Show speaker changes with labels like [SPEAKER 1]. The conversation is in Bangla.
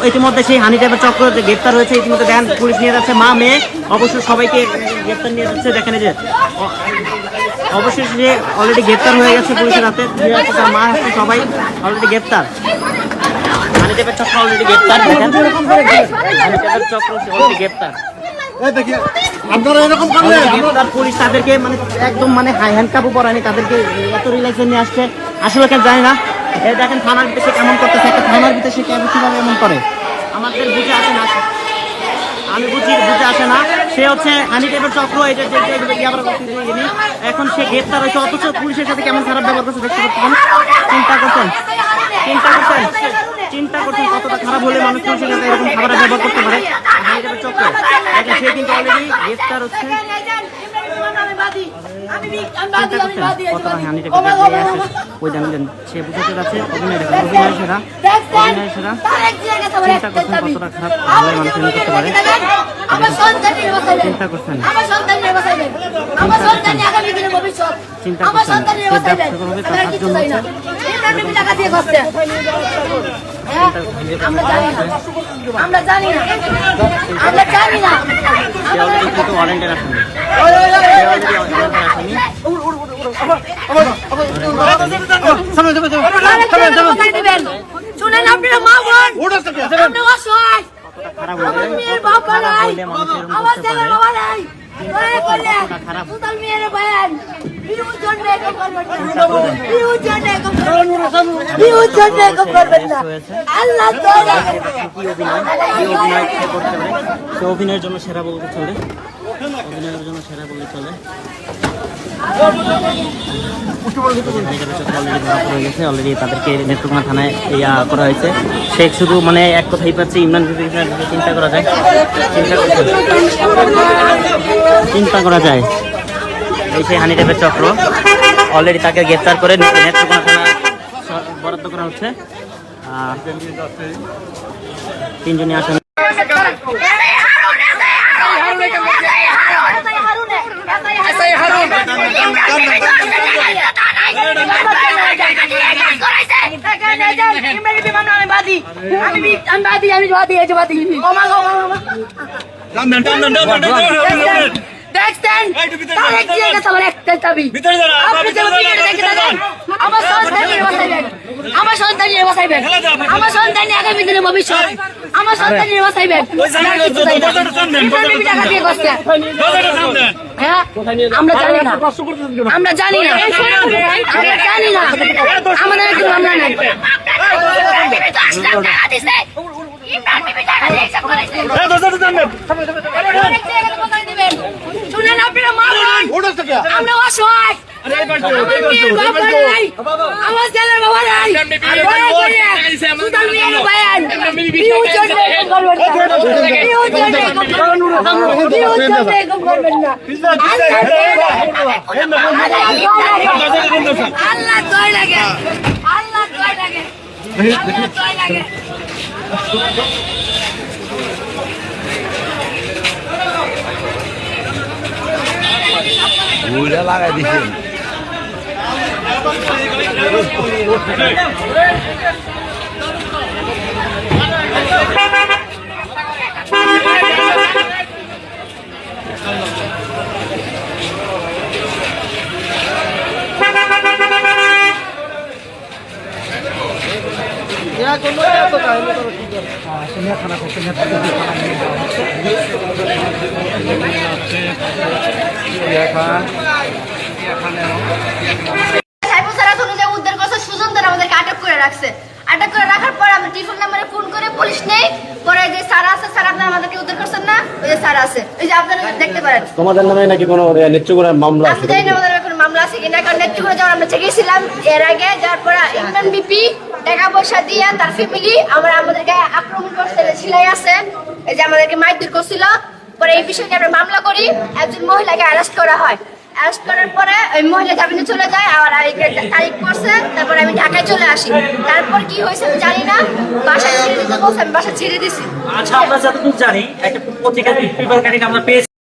[SPEAKER 1] ইতিমধ্যে সেই হানি ট্যাপের চক্র গ্রেপ্তার হয়েছে। ইতিমধ্যে দেখেন পুলিশ নিয়ে যাচ্ছে, মা মেয়ে অবশ্য সবাইকে গ্রেপ্তার নিয়ে যাচ্ছে। দেখেন যে অবশ্যই সে অলরেডি গ্রেপ্তার হয়ে গেছে পুলিশের হাতে, তার মা হচ্ছে সবাই অলরেডি গ্রেপ্তার। হানি ট্যাপের চক্র অলরেডি গ্রেপ্তার। দেখেন হানি ট্যাপের চক্র অলরেডি গ্রেপ্তার। পুলিশ তাদেরকে মানে একদম মানে হ্যান্ডকাপও পরায়নি, তাদেরকে এত রিল্যাক্সে নিয়ে আসছে আসলে কেন জানি না। দেখেন থানার ভিতরে সে কেমন করতেছে, একটা থানার ভিতরে সে কিভাবে এমন করে আমাদের বুঝে আসে না। আমি বুঝে আসে না। সে হচ্ছে হানি ট্যাপের চক্র, এটা এখন সে গ্রেপ্তার হয়েছে, অথচ পুলিশের সাথে কেমন খারাপ ব্যবহার করছে দেখতে পাচ্ছেন। চিন্তা করছেন কতটা খারাপ হলে মানুষ পুলিশের সাথে এরকম খারাপ ব্যবহার করতে পারে। হানি ট্যাপের চক্র দেখেন সে কিন্তু অলরেডি গ্রেপ্তার হচ্ছে। সে বুঝাতে যাচ্ছে অভিনয় সেরা চিন্তা করছেন কতটা খারাপ ভালো মানুষ করতে পারে। চিন্তা করছেন
[SPEAKER 2] আমরা জানি না শুনেন আপনারা মা বোন অসহায়, আমার মেয়ের বাবা নাই, আমার ছেলের বাবা নাই, মেয়ের বায়ান
[SPEAKER 1] অভিনয়ের জন্য সেরা বলতে চলে, অভিনয়ের জন্য সেরা বলতে চলে। অলরেডি তাদেরকে নেত্রকোনা থানায় করা হয়েছে। সে শুধু মানে এক কথাই পাচ্ছে ইমরান চিন্তা করা যায়, চিন্তা করা যায়। এই সেই হানি ট্যাপের চক্র অলরেডি তাকে গ্রেপ্তার করে নেত্রকোনা থানা বরাদ্দ করা হচ্ছে। 3 জনই আসেন।
[SPEAKER 2] দেখছেন আমার সন্তানের বাঁচাইবেন, আমার সন্তানের আগামী দিনে ভবিষ্যৎ, আমার সন্তানের বাঁচাইবেন। হ্যাঁ আমরা জানি না, আমরা জানি না, আমরা জানি না, আমাদের একটু মামলা নাই। শুনেন আপনারা মা বোন, আমরা অসহায়, আমার ছেলের বাবা নাই, আল্লাহ দয় লাগে, আল্লাহ দয় লাগে, আল্লাহ দয় লাগে।
[SPEAKER 3] লাগাই দিচ্ছেন
[SPEAKER 2] আটক করে রাখার পর আমরা টেলিফোন নম্বরে ফোন করে পুলিশ নেই, পরে যে স্যার আছে, স্যার আপনারা আমাদেরকে উদ্ধার করছেন না, ওই যে স্যার আছে, ওই যে আপনারা দেখতে পারেন।
[SPEAKER 3] তোমাদের নামে নাকি কোনো নেত্রকোনার মামলা আছে?
[SPEAKER 2] আমি জানি না আমাদের কোনো মামলা আছে কিনা, কারণ নেত্রকোনা যাওয়ার আমরা চেয়েছিলাম এর আগে, যাওয়ার পর ইমরান বিপি টাকা পয়সা দিয়ে তার ফ্যামিলি আমাদেরকে আক্রমণ করতে ছিলাই আছে, এই যে আমাদেরকে মারধর করছিল। পরে এই বিষয়ে আমরা মামলা করি, একজন মহিলাকে অ্যারেস্ট করা হয়। অ্যারেস্ট করার পরে ওই মহিলা জামিনে চলে যায়, আর তারিখ পড়ছে, তারপরে আমি ঢাকায় চলে আসি। তারপর কি হয়েছে আমি জানি না, বাসা ছেড়ে দিতে বলছে, আমি বাসা ছেড়ে দিছি।
[SPEAKER 1] আচ্ছা, আমরা যতটুকু জানি একটা পত্রিকার পেপার কাটিং আমরা পেয়েছি।